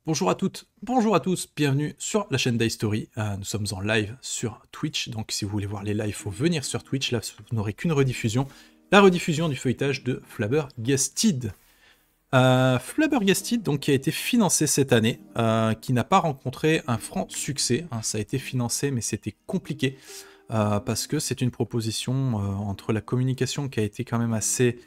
Bonjour à toutes, bonjour à tous, bienvenue sur la chaîne d'iStory. Nous sommes en live sur Twitch, donc si vous voulez voir les lives, il faut venir sur Twitch. Là, vous n'aurez qu'une rediffusion, la rediffusion du feuilletage de Flabbergasted. Flabbergasted, donc, qui a été financé cette année, qui n'a pas rencontré un franc succès. Ça a été financé, mais c'était compliqué, parce que c'est une proposition entre la communication qui a été quand même assez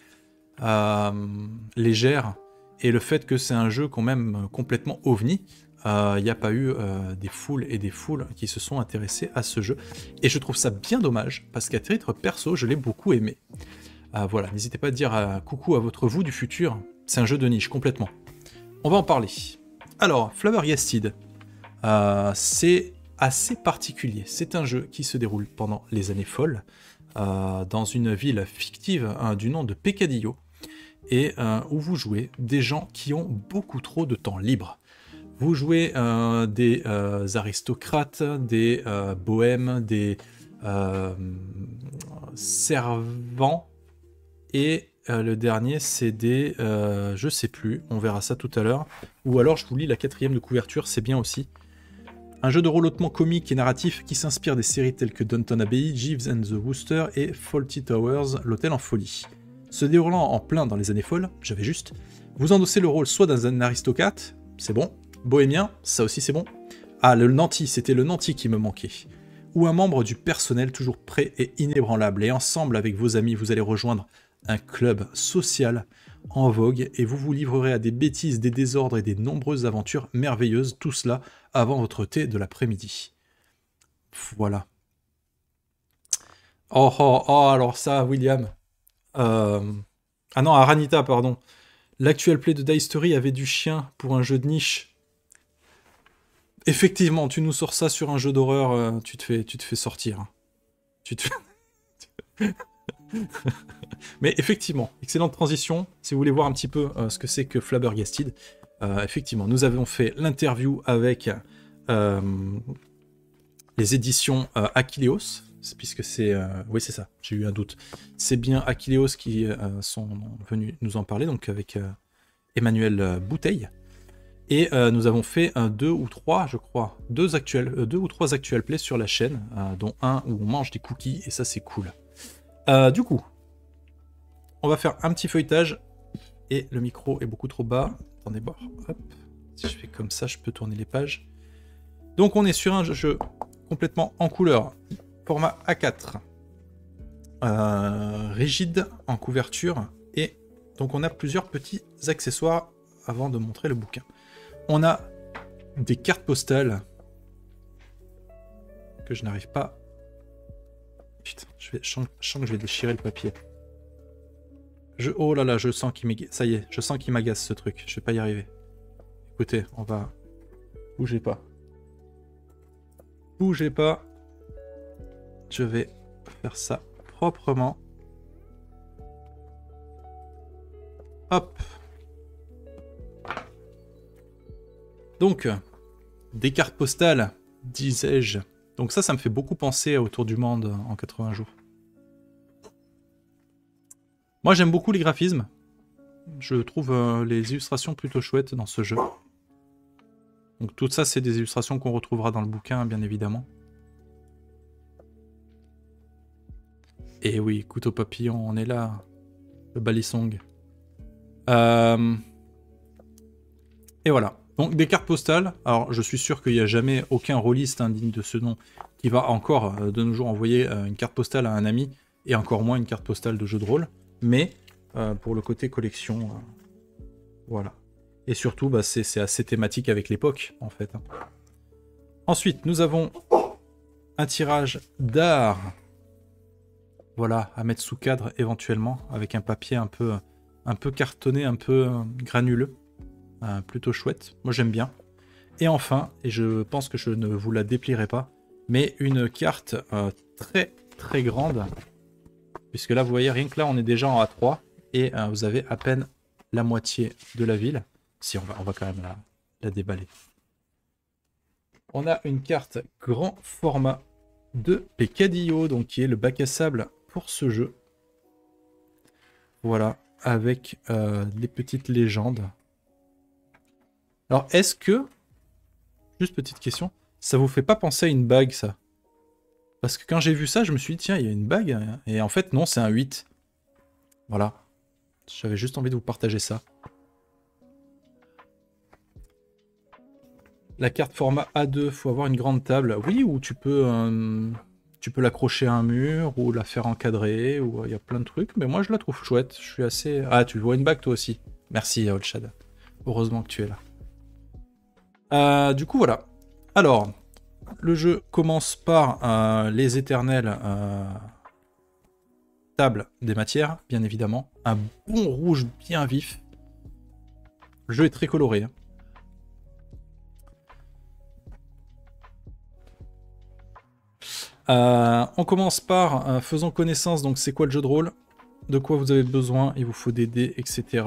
légère, et le fait que c'est un jeu quand même complètement ovni. Il n'y a pas eu des foules et des foules qui se sont intéressés à ce jeu. Et je trouve ça bien dommage, parce qu'à titre perso, je l'ai beaucoup aimé. Voilà, n'hésitez pas à dire coucou à votre vous du futur. C'est un jeu de niche, complètement. On va en parler. Alors, Flabbergasted, c'est assez particulier. C'est un jeu qui se déroule pendant les années folles, dans une ville fictive du nom de Peccadillo, et où vous jouez des gens qui ont beaucoup trop de temps libre. Vous jouez des aristocrates, des bohèmes, des servants, et le dernier c'est des... je sais plus, on verra ça tout à l'heure. Ou alors je vous lis la quatrième de couverture, c'est bien aussi. Un jeu de rôle hautement comique et narratif qui s'inspire des séries telles que Downton Abbey, Jeeves and the Wooster et Fawlty Towers, l'hôtel en folie. Se déroulant en plein dans les années folles, j'avais juste, vous endossez le rôle soit d'un aristocrate, c'est bon, bohémien, ça aussi c'est bon, ah le nanti, c'était le nanti qui me manquait, ou un membre du personnel toujours prêt et inébranlable, et ensemble avec vos amis vous allez rejoindre un club social en vogue, et vous vous livrerez à des bêtises, des désordres et des nombreuses aventures merveilleuses, tout cela avant votre thé de l'après-midi. Voilà. Oh, oh, oh, alors ça, William. Ah non, Aranita, pardon. L'actuel play de d'iStory avait du chien pour un jeu de niche. Effectivement, tu nous sors ça sur un jeu d'horreur, tu te fais sortir. Hein. Tu te fais... Mais effectivement, excellente transition. Si vous voulez voir un petit peu ce que c'est que Flabbergasted, effectivement, nous avons fait l'interview avec les éditions Achilleos, puisque c'est... oui, c'est ça, j'ai eu un doute. C'est bien Achilleos qui sont venus nous en parler, donc avec Emmanuel Bouteille. Et nous avons fait deux ou trois, je crois, deux ou trois actuels plays sur la chaîne, dont un où on mange des cookies, et ça c'est cool. Du coup, on va faire un petit feuilletage, et le micro est beaucoup trop bas. Attendez, bon, hop, si je fais comme ça, je peux tourner les pages. Donc on est sur un jeu complètement en couleur, format A4, rigide en couverture, et donc on a plusieurs petits accessoires avant de montrer le bouquin. On a des cartes postales que je n'arrive pas... Putain, je sens que je vais déchirer le papier. Oh là là, je sens qu'il m'agace. Ça y est, je sens qu'il m'agace ce truc. Je vais pas y arriver. Écoutez, on va... Bougez pas. Bougez pas. Je vais faire ça proprement. Hop. Donc, des cartes postales, disais-je. Donc ça me fait beaucoup penser à Autour du monde en 80 jours. Moi, j'aime beaucoup les graphismes. Je trouve les illustrations plutôt chouettes dans ce jeu. Donc tout ça, c'est des illustrations qu'on retrouvera dans le bouquin, bien évidemment. Et oui, couteau papillon, on est là. Le balisong. Et voilà. Donc des cartes postales. Alors je suis sûr qu'il n'y a jamais aucun rôliste digne de ce nom qui va encore de nos jours envoyer une carte postale à un ami, et encore moins une carte postale de jeu de rôle. Mais pour le côté collection, voilà. Et surtout, bah, c'est assez thématique avec l'époque, en fait. Ensuite, nous avons un tirage d'art. Voilà, à mettre sous cadre éventuellement, avec un papier un peu cartonné, un peu granuleux. Plutôt chouette, moi j'aime bien. Et enfin, et je pense que je ne vous la déplierai pas, mais une carte très très grande, puisque là vous voyez, rien que là on est déjà en A3, et vous avez à peine la moitié de la ville. Si, on va quand même la déballer. On a une carte grand format de Peccadillo, donc qui est le bac à sable pour ce jeu. Voilà, avec les petites légendes. Alors, est-ce que... Juste petite question. Ça vous fait pas penser à une bague, ça? Parce que quand j'ai vu ça, je me suis dit, tiens, il y a une bague. Et en fait, non, c'est un 8. Voilà. J'avais juste envie de vous partager ça. La carte format A2, faut avoir une grande table. Oui, ou tu peux l'accrocher à un mur, ou la faire encadrer, ou il y a plein de trucs. Mais moi, je la trouve chouette. Je suis assez... Ah, tu vois une bague, toi aussi. Merci, Olshad. Heureusement que tu es là. Du coup, voilà. Alors, le jeu commence par les éternelles tables des matières, bien évidemment. Un bon rouge bien vif. Le jeu est très coloré. Hein. On commence par faisons connaissance, donc c'est quoi le jeu de rôle? De quoi vous avez besoin? Il vous faut des dés, etc.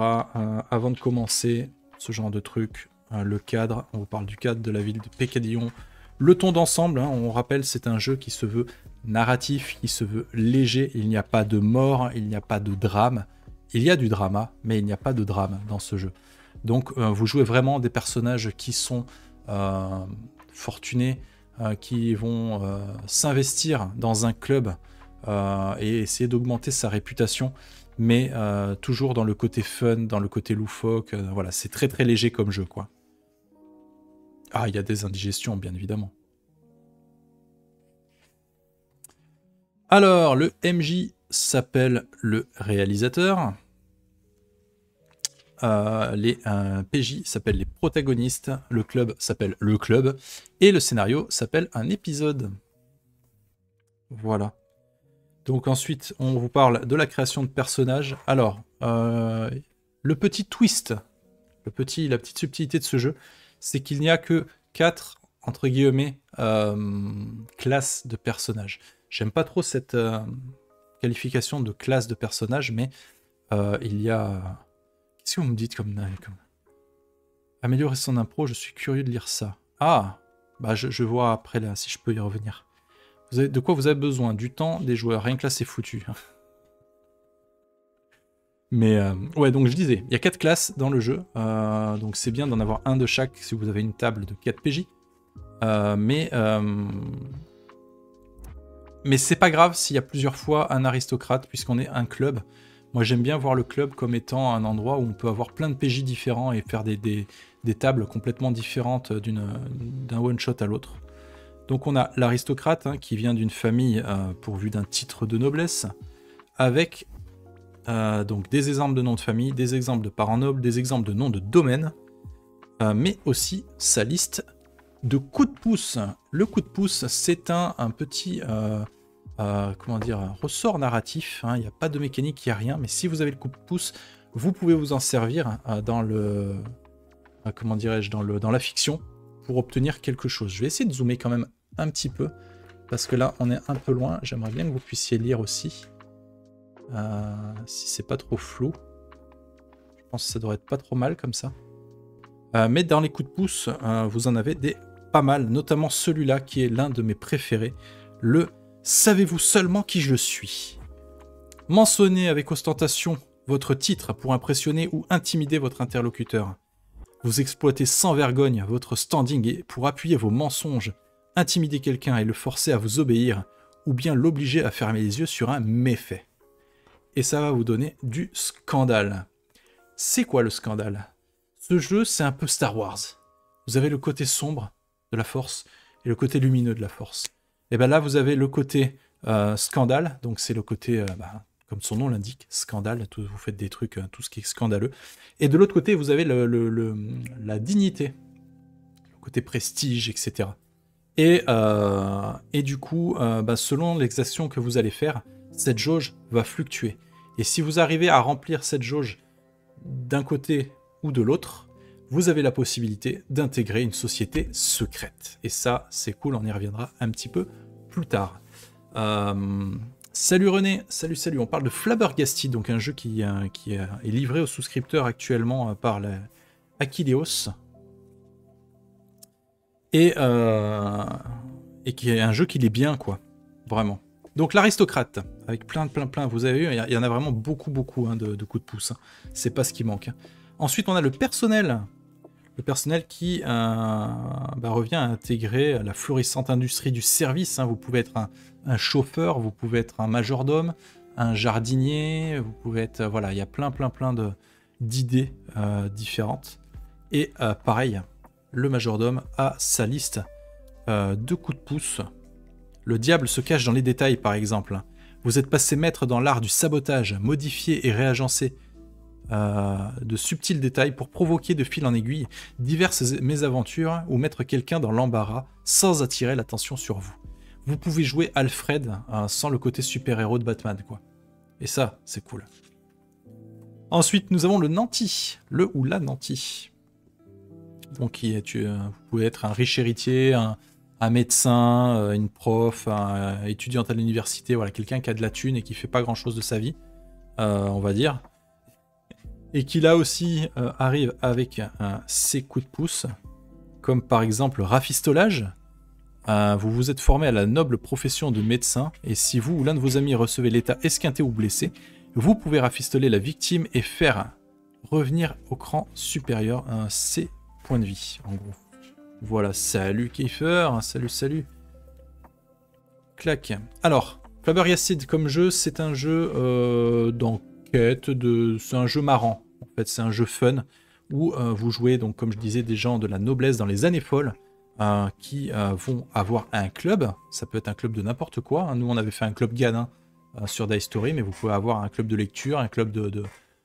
Avant de commencer, ce genre de truc. Le cadre, on vous parle du cadre de la ville de Pécadillon. Le ton d'ensemble, hein, on rappelle, c'est un jeu qui se veut narratif, qui se veut léger. Il n'y a pas de mort, il n'y a pas de drame. Il y a du drama, mais il n'y a pas de drame dans ce jeu. Donc vous jouez vraiment des personnages qui sont fortunés, qui vont s'investir dans un club et essayer d'augmenter sa réputation, mais toujours dans le côté fun, dans le côté loufoque. Voilà, c'est très très léger comme jeu, quoi. Ah, il y a des indigestions, bien évidemment. Alors, le MJ s'appelle le réalisateur. Les PJ s'appellent les protagonistes. Le club s'appelle le club. Et le scénario s'appelle un épisode. Voilà. Donc ensuite, on vous parle de la création de personnages. Alors, le petit twist, la petite subtilité de ce jeu, c'est qu'il n'y a que 4, entre guillemets, classes de personnages. J'aime pas trop cette qualification de classe de personnages, mais il y a... Qu'est-ce que vous me dites comme... Améliorer son impro, je suis curieux de lire ça. Ah, bah je vois après là, si je peux y revenir. De quoi vous avez besoin? Du temps des joueurs, rien que là c'est foutu. Mais ouais, donc je disais, il y a 4 classes dans le jeu, donc c'est bien d'en avoir un de chaque si vous avez une table de 4 PJ. Mais c'est pas grave s'il y a plusieurs fois un aristocrate, puisqu'on est un club. Moi j'aime bien voir le club comme étant un endroit où on peut avoir plein de PJ différents et faire des tables complètement différentes d'un one-shot à l'autre. Donc on a l'aristocrate hein, qui vient d'une famille pourvue d'un titre de noblesse, avec donc des exemples de noms de famille, des exemples de parents nobles, des exemples de noms de domaines, mais aussi sa liste de coups de pouce. Le coup de pouce, c'est un petit comment dire, un ressort narratif. Hein, il n'y a pas de mécanique, il n'y a rien, mais si vous avez le coup de pouce, vous pouvez vous en servir dans le comment dirais-je, dans la fiction pour obtenir quelque chose. Je vais essayer de zoomer quand même un petit peu, parce que là, on est un peu loin. J'aimerais bien que vous puissiez lire aussi. Si c'est pas trop flou. Je pense que ça devrait être pas trop mal comme ça. Mais dans les coups de pouce, vous en avez des pas mal, notamment celui-là qui est l'un de mes préférés. Le « Savez-vous seulement qui je suis ?» Mentionnez avec ostentation votre titre pour impressionner ou intimider votre interlocuteur. Vous exploitez sans vergogne votre standing et pour appuyer vos mensonges, intimider quelqu'un et le forcer à vous obéir, ou bien l'obliger à fermer les yeux sur un méfait. Et ça va vous donner du scandale. C'est quoi le scandale? Ce jeu, c'est un peu Star Wars. Vous avez le côté sombre de la force et le côté lumineux de la force. Et bien là, vous avez le côté scandale, donc c'est le côté, comme son nom l'indique, scandale, vous faites des trucs, tout ce qui est scandaleux. Et de l'autre côté, vous avez la dignité, le côté prestige, etc. Et du coup, selon les actions que vous allez faire, cette jauge va fluctuer. Et si vous arrivez à remplir cette jauge d'un côté ou de l'autre, vous avez la possibilité d'intégrer une société secrète. Et ça, c'est cool, on y reviendra un petit peu plus tard. Salut René, salut, on parle de Flabbergasty, donc un jeu qui est livré aux souscripteurs actuellement par Aquileos. Et qui est un jeu qui l'est bien, quoi, vraiment. Donc l'aristocrate, avec plein, vous avez vu, il y en a vraiment beaucoup hein, de coups de pouce. Hein. C'est pas ce qui manque. Hein. Ensuite, on a le personnel. Le personnel qui revient à intégrer la florissante industrie du service. Hein. Vous pouvez être un chauffeur, vous pouvez être un majordome, un jardinier, vous pouvez être... voilà, il y a plein d'idées différentes. Et pareil, le majordome a sa liste de coups de pouce. Le diable se cache dans les détails, par exemple. Vous êtes passé maître dans l'art du sabotage, modifier et réagencer de subtils détails pour provoquer de fil en aiguille diverses mésaventures ou mettre quelqu'un dans l'embarras sans attirer l'attention sur vous. Vous pouvez jouer Alfred sans le côté super-héros de Batman, quoi. Et ça, c'est cool. Ensuite, nous avons le nanti, le ou la nanti. Donc, vous pouvez être un riche héritier, un médecin, une prof, un étudiante à l'université, voilà, quelqu'un qui a de la thune et qui fait pas grand-chose de sa vie, on va dire. Et qui là aussi arrive avec ses coups de pouce, comme par exemple rafistolage. Vous vous êtes formé à la noble profession de médecin, et si vous ou l'un de vos amis recevez l'état esquinté ou blessé, vous pouvez rafistoler la victime et faire revenir au cran supérieur ses points de vie, en gros. Voilà, salut Kiefer, salut. Clac. Alors, Flabbergasted comme jeu, c'est un jeu d'enquête, c'est un jeu marrant. En fait, c'est un jeu fun où vous jouez, donc comme je disais, des gens de la noblesse dans les années folles qui vont avoir un club. Ça peut être un club de n'importe quoi. Hein. Nous, on avait fait un club ganin sur Die Story, mais vous pouvez avoir un club de lecture, un club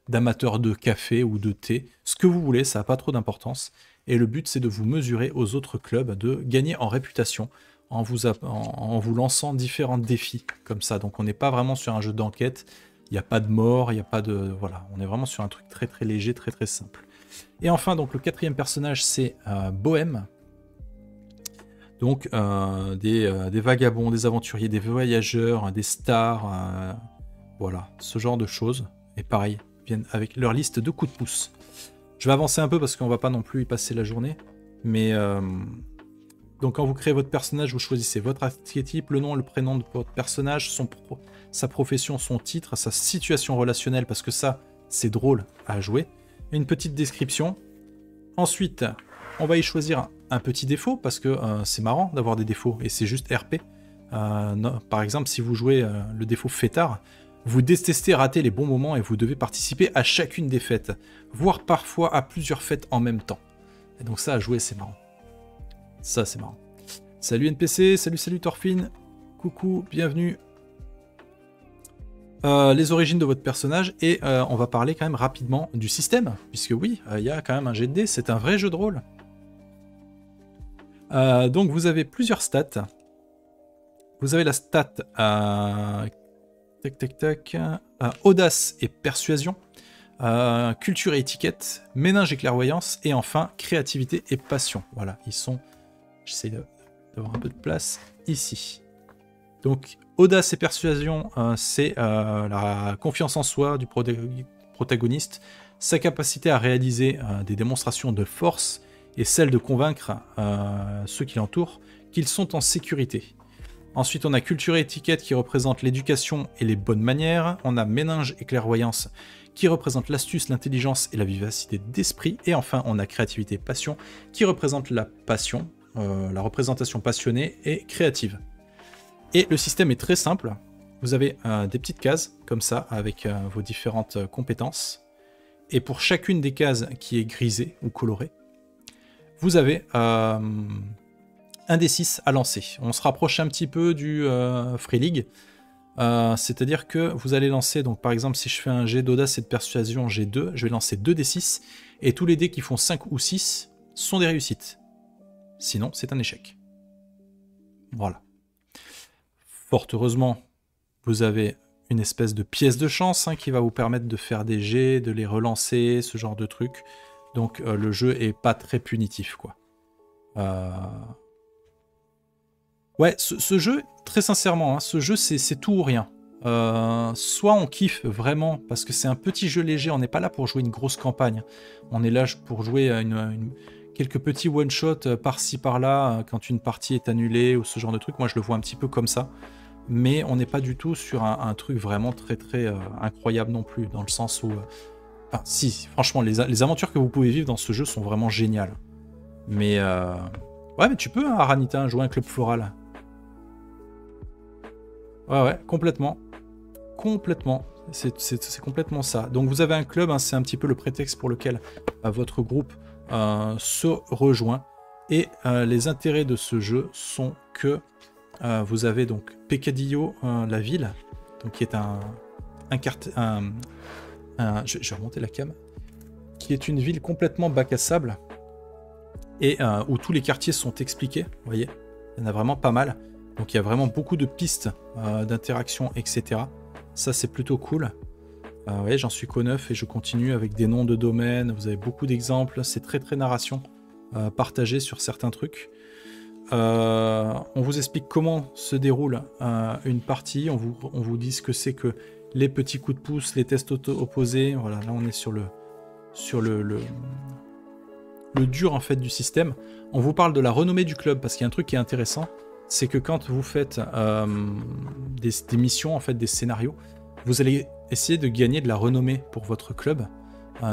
d'amateurs de café ou de thé, ce que vous voulez, ça n'a pas trop d'importance. Et le but, c'est de vous mesurer aux autres clubs, de gagner en réputation en vous lançant différents défis comme ça. Donc on n'est pas vraiment sur un jeu d'enquête, il n'y a pas de mort, il n'y a pas de... Voilà, on est vraiment sur un truc très léger, très simple. Et enfin, donc le quatrième personnage, c'est Bohème. Donc des vagabonds, des aventuriers, des voyageurs, des stars, voilà, ce genre de choses. Et pareil, viennent avec leur liste de coups de pouce. Je vais avancer un peu parce qu'on va pas non plus y passer la journée. Mais donc quand vous créez votre personnage, vous choisissez votre archétype, le nom, le prénom de votre personnage, sa profession, son titre, sa situation relationnelle, parce que ça, c'est drôle à jouer. Et une petite description. Ensuite, on va y choisir un petit défaut, parce que c'est marrant d'avoir des défauts, et c'est juste RP. Non, par exemple, si vous jouez le défaut fêtard, vous détestez rater les bons moments et vous devez participer à chacune des fêtes, voire parfois à plusieurs fêtes en même temps. Et donc ça, à jouer, c'est marrant. Ça, c'est marrant. Salut NPC, salut Thorfinn, coucou, bienvenue. Les origines de votre personnage, et on va parler quand même rapidement du système, puisque oui, il y a quand même un jet de dés, c'est un vrai jeu de rôle. Donc vous avez plusieurs stats. Vous avez la stat audace et persuasion, culture et étiquette, méninge et clairvoyance, et enfin créativité et passion. Voilà, ils sont... J'essaie d'avoir un peu de place ici. Donc audace et persuasion, c'est la confiance en soi du protagoniste, sa capacité à réaliser des démonstrations de force et celle de convaincre ceux qui l'entourent qu'ils sont en sécurité. Ensuite, on a culture et étiquette qui représente l'éducation et les bonnes manières. On a méninge et clairvoyance qui représente l'astuce, l'intelligence et la vivacité d'esprit. Et enfin, on a créativité et passion qui représente la passion, la représentation passionnée et créative. Et le système est très simple. Vous avez des petites cases comme ça avec vos différentes compétences. Et pour chacune des cases qui est grisée ou colorée, vous avez... un des 6 à lancer. On se rapproche un petit peu du Free League. C'est-à-dire que vous allez lancer, donc par exemple, si je fais un jet d'audace et de persuasion G2, je vais lancer 2 des 6, et tous les dés qui font 5 ou 6 sont des réussites. Sinon, c'est un échec. Voilà. Fort heureusement, vous avez une espèce de pièce de chance qui va vous permettre de faire des jets, de les relancer, ce genre de truc. Donc le jeu est pas très punitif, quoi. Ouais, ce jeu, très sincèrement, ce jeu c'est tout ou rien. Soit on kiffe vraiment parce que c'est un petit jeu léger, on n'est pas là pour jouer une grosse campagne. On est là pour jouer quelques petits one-shot par-ci par-là quand une partie est annulée ou ce genre de truc. Moi je le vois un petit peu comme ça. Mais on n'est pas du tout sur un truc vraiment très incroyable non plus, dans le sens où Enfin, si, franchement, les aventures que vous pouvez vivre dans ce jeu sont vraiment géniales. Mais ouais, mais tu peux, hein, Aranita, jouer un club floral. Ouais, complètement. Complètement. C'est complètement ça. Donc vous avez un club, hein, c'est un petit peu le prétexte pour lequel votre groupe se rejoint. Et les intérêts de ce jeu sont que vous avez donc Pecadillo, la ville, donc qui est je vais remonter la cam, qui est une ville complètement bac à sable et où tous les quartiers sont expliqués. Vous voyez, il y en a vraiment pas mal. Donc il y a vraiment beaucoup de pistes d'interaction, etc. Ça, c'est plutôt cool. Ouais, j'en suis qu'au 9 et je continue avec des noms de domaines. Vous avez beaucoup d'exemples. C'est très très narration partagée sur certains trucs. On vous explique comment se déroule une partie. On vous dit ce que c'est que les petits coups de pouce, les tests opposés. Voilà, là on est sur le dur en fait du système. On vous parle de la renommée du club parce qu'il y a un truc qui est intéressant. C'est que quand vous faites des missions, en fait, des scénarios, vous allez essayer de gagner de la renommée pour votre club,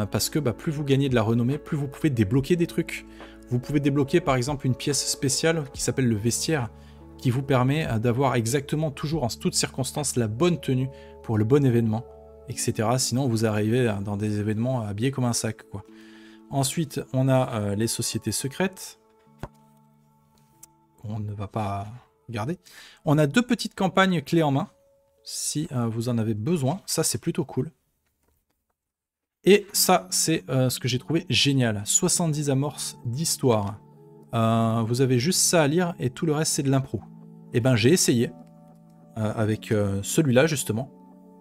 parce que plus vous gagnez de la renommée, plus vous pouvez débloquer des trucs. Vous pouvez débloquer par exemple une pièce spéciale qui s'appelle le vestiaire, qui vous permet d'avoir exactement, toujours en toutes circonstances, la bonne tenue pour le bon événement, etc. Sinon, vous arrivez dans des événements habillés comme un sac, quoi. Ensuite, on a les sociétés secrètes. On ne va pas regarder. On a 2 petites campagnes clés en main, si vous en avez besoin. Ça, c'est plutôt cool. Et ça, c'est ce que j'ai trouvé génial. 70 amorces d'histoire. Vous avez juste ça à lire et tout le reste, c'est de l'impro. Et ben, j'ai essayé avec celui-là, justement.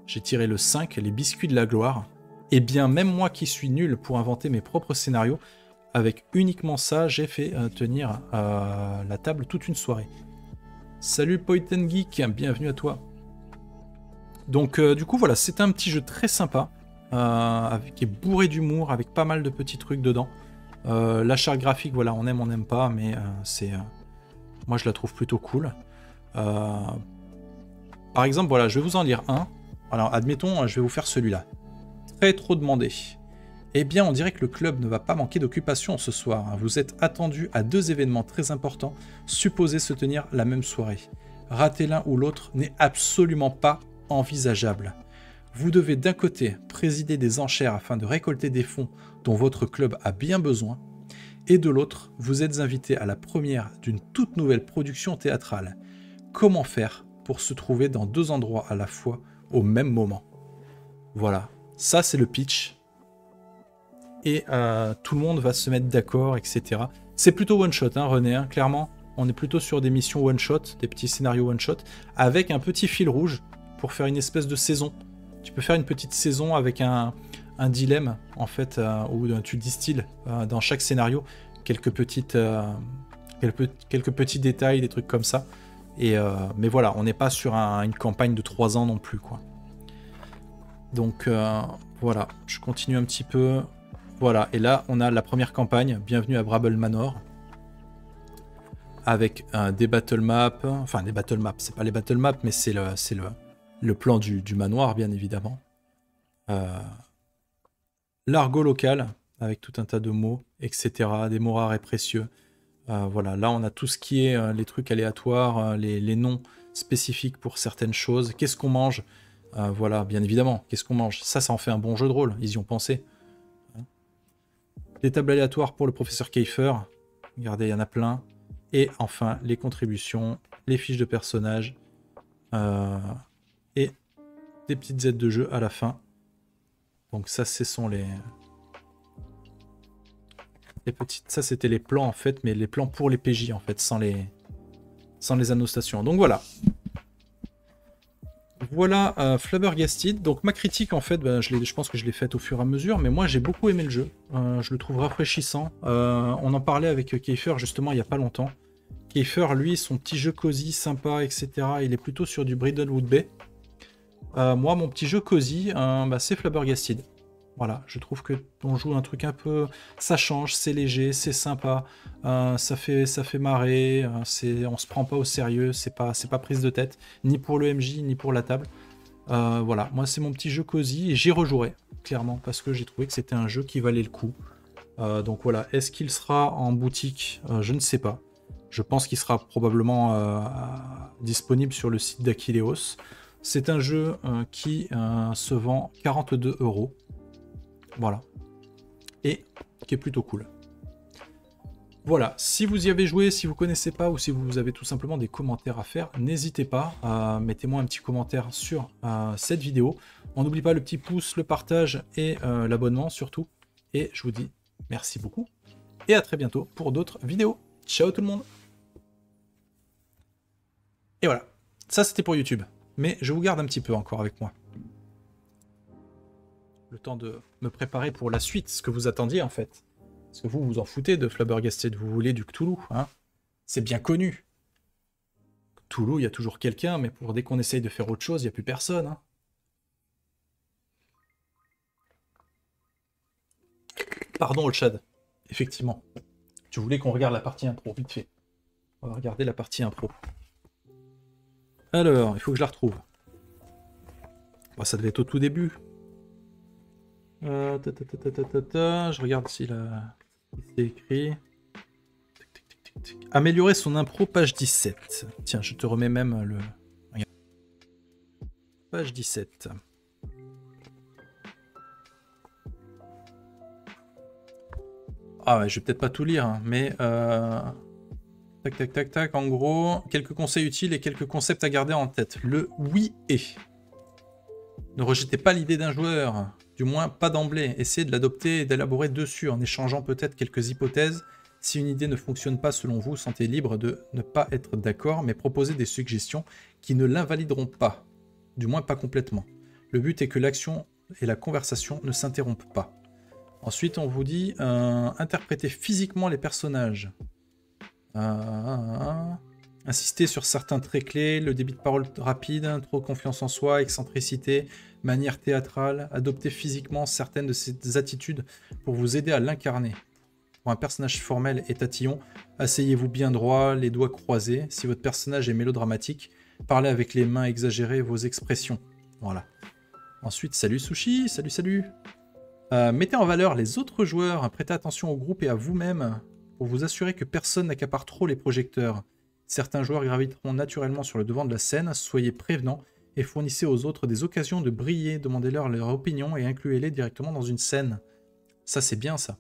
J'ai tiré le 5, les biscuits de la gloire. Et bien, même moi qui suis nul pour inventer mes propres scénarios, avec uniquement ça, j'ai fait tenir la table toute une soirée. Salut Point & Geek, bienvenue à toi. Donc du coup voilà, c'est un petit jeu très sympa, qui est bourré d'humour, avec pas mal de petits trucs dedans. La charte graphique, voilà, on n'aime pas, mais moi je la trouve plutôt cool. Par exemple, voilà, je vais vous en lire un. Alors admettons, je vais vous faire celui-là. Très trop demandé. Eh bien, on dirait que le club ne va pas manquer d'occupation ce soir. Vous êtes attendu à 2 événements très importants, supposés se tenir la même soirée. Rater l'un ou l'autre n'est absolument pas envisageable. Vous devez d'un côté présider des enchères afin de récolter des fonds dont votre club a bien besoin, et de l'autre, vous êtes invité à la première d'une toute nouvelle production théâtrale. Comment faire pour se trouver dans 2 endroits à la fois au même moment? Voilà, ça c'est le pitch. Et tout le monde va se mettre d'accord, etc. C'est plutôt one-shot, hein, René, hein, clairement. On est plutôt sur des missions one-shot, des petits scénarios one-shot, avec un petit fil rouge pour faire une espèce de saison. Tu peux faire une petite saison avec un dilemme, en fait, où tu distilles dans chaque scénario quelques petits détails, des trucs comme ça. Mais voilà, on n'est pas sur une campagne de 3 ans non plus, quoi. Donc voilà, je continue un petit peu. Voilà, et là, on a la première campagne, Bienvenue à Bramble Manor, avec des battle maps, enfin des battle maps, c'est pas les battle maps, mais c'est le plan du manoir, bien évidemment. L'argot local, avec tout un tas de mots, etc., des mots rares et précieux. Voilà, là, on a tout ce qui est les trucs aléatoires, les noms spécifiques pour certaines choses. Qu'est-ce qu'on mange? Voilà, bien évidemment, qu'est-ce qu'on mange? Ça en fait un bon jeu de rôle, ils y ont pensé. Les tables aléatoires pour le professeur Kiefer. Regardez, il y en a plein. Et enfin, les contributions, les fiches de personnages. Et des petites aides de jeu à la fin. Donc ça, ce sont les petites... Ça, c'était les plans, en fait, mais les plans pour les PJ, en fait, sans les annotations. Donc voilà. Voilà Flabbergasted. Donc ma critique en fait, je pense que je l'ai faite au fur et à mesure, mais moi j'ai beaucoup aimé le jeu. Je le trouve rafraîchissant. On en parlait avec Kiefer justement il n'y a pas longtemps. Kiefer, lui, son petit jeu cosy, sympa, etc. Il est plutôt sur du Bridlewood Bay. Moi, mon petit jeu cosy, c'est Flabbergasted. Voilà, je trouve que on joue un truc un peu... Ça change, c'est léger, c'est sympa, ça fait marrer, on se prend pas au sérieux, c'est pas prise de tête, ni pour le MJ, ni pour la table. Voilà, moi c'est mon petit jeu cosy et j'y rejouerai, clairement, parce que j'ai trouvé que c'était un jeu qui valait le coup. Donc voilà, est-ce qu'il sera en boutique? Je ne sais pas. Je pense qu'il sera probablement disponible sur le site d'Aquileos. C'est un jeu qui se vend 42 €. Voilà. Et qui est plutôt cool. Voilà, si vous y avez joué, si vous connaissez pas ou si vous avez tout simplement des commentaires à faire, n'hésitez pas, mettez-moi un petit commentaire sur cette vidéo. On n'oublie pas le petit pouce, le partage et l'abonnement surtout. Et je vous dis merci beaucoup et à très bientôt pour d'autres vidéos. Ciao tout le monde. Et voilà, ça c'était pour YouTube. Mais je vous garde un petit peu encore avec moi. Le temps de me préparer pour la suite, ce que vous attendiez en fait. Parce que vous vous en foutez de Flabbergasted, vous voulez du Cthulhu, hein? C'est bien connu. Cthulhu, il y a toujours quelqu'un, mais dès qu'on essaye de faire autre chose, il n'y a plus personne, hein. Pardon, Olshad. Effectivement. Tu voulais qu'on regarde la partie impro, vite fait. On va regarder la partie impro. Alors, il faut que je la retrouve. Bon, ça devait être au tout début. Je regarde si c'est écrit. Améliorer son impro, page 17. Tiens, je te remets même le... Regarde. Page 17. Ah ouais, je vais peut-être pas tout lire, hein, mais... Tac, tac, tac, tac. En gros, quelques conseils utiles et quelques concepts à garder en tête. Le oui et. Ne rejetez pas l'idée d'un joueur, du moins pas d'emblée. Essayez de l'adopter et d'élaborer dessus en échangeant peut-être quelques hypothèses. Si une idée ne fonctionne pas selon vous, sentez libre de ne pas être d'accord, mais proposez des suggestions qui ne l'invalideront pas, du moins pas complètement. Le but est que l'action et la conversation ne s'interrompent pas. Ensuite, on vous dit interpréter physiquement les personnages. Insister sur certains traits clés, le débit de parole rapide, trop confiance en soi, excentricité, manière théâtrale, adopter physiquement certaines de ces attitudes pour vous aider à l'incarner. Pour un personnage formel et tatillon, asseyez-vous bien droit, les doigts croisés. Si votre personnage est mélodramatique, parlez avec les mains exagérées vos expressions. Voilà. Ensuite, salut Sushi, salut salut. Mettez en valeur les autres joueurs, prêtez attention au groupe et à vous-même pour vous assurer que personne n'accapare trop les projecteurs. Certains joueurs graviteront naturellement sur le devant de la scène, soyez prévenants et fournissez aux autres des occasions de briller, demandez-leur leur opinion et incluez-les directement dans une scène. Ça c'est bien ça.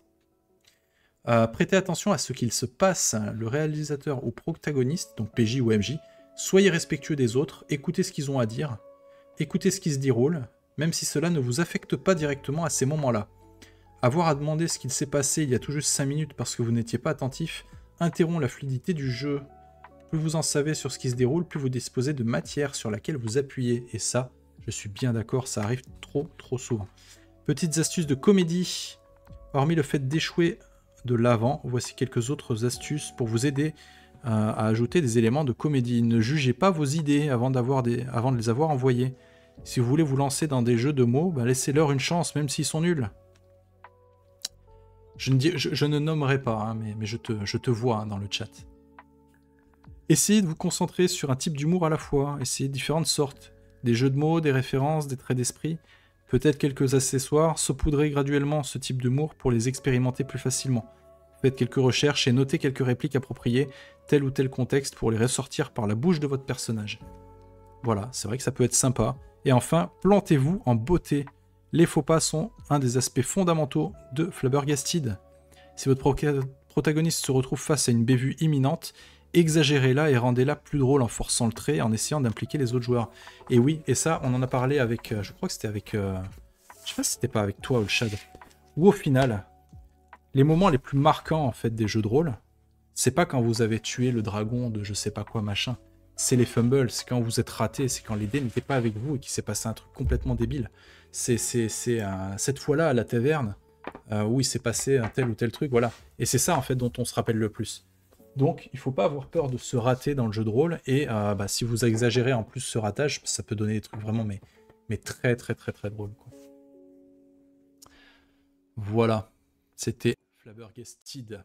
Prêtez attention à ce qu'il se passe, le réalisateur ou protagoniste, donc PJ ou MJ, soyez respectueux des autres, écoutez ce qu'ils ont à dire, écoutez ce qui se déroule, même si cela ne vous affecte pas directement à ces moments-là. Avoir à demander ce qu'il s'est passé il y a tout juste 5 minutes parce que vous n'étiez pas attentif interrompt la fluidité du jeu. Plus vous en savez sur ce qui se déroule, plus vous disposez de matière sur laquelle vous appuyez. Et ça, je suis bien d'accord, ça arrive trop souvent. Petites astuces de comédie. Hormis le fait d'échouer de l'avant, voici quelques autres astuces pour vous aider à ajouter des éléments de comédie. Ne jugez pas vos idées avant de les avoir envoyées. Si vous voulez vous lancer dans des jeux de mots, laissez-leur une chance, même s'ils sont nuls. Je ne nommerai pas, hein, mais je te vois, hein, dans le chat. Essayez de vous concentrer sur un type d'humour à la fois. Essayez différentes sortes. Des jeux de mots, des références, des traits d'esprit. Peut-être quelques accessoires. Saupoudrez graduellement ce type d'humour pour les expérimenter plus facilement. Faites quelques recherches et notez quelques répliques appropriées, tel ou tel contexte pour les ressortir par la bouche de votre personnage. Voilà, c'est vrai que ça peut être sympa. Et enfin, plantez-vous en beauté. Les faux pas sont un des aspects fondamentaux de Flabbergasted. Si votre protagoniste se retrouve face à une bévue imminente, exagérez-la et rendez-la plus drôle en forçant le trait et en essayant d'impliquer les autres joueurs. Et oui, et ça, on en a parlé avec... je crois que c'était avec... je sais pas si c'était pas avec toi, Olshad. Ou au final, les moments les plus marquants, en fait, des jeux de rôle, c'est pas quand vous avez tué le dragon de je sais pas quoi, machin. C'est les fumbles, c'est quand vous êtes raté, c'est quand les dés n'étaient pas avec vous et qu'il s'est passé un truc complètement débile. C'est cette fois-là, à la taverne, où il s'est passé un tel ou tel truc, voilà. Et c'est ça, en fait, dont on se rappelle le plus. Donc, il ne faut pas avoir peur de se rater dans le jeu de rôle, et si vous exagérez en plus ce ratage, ça peut donner des trucs vraiment mais très drôles, quoi. Voilà, c'était Flabbergasted.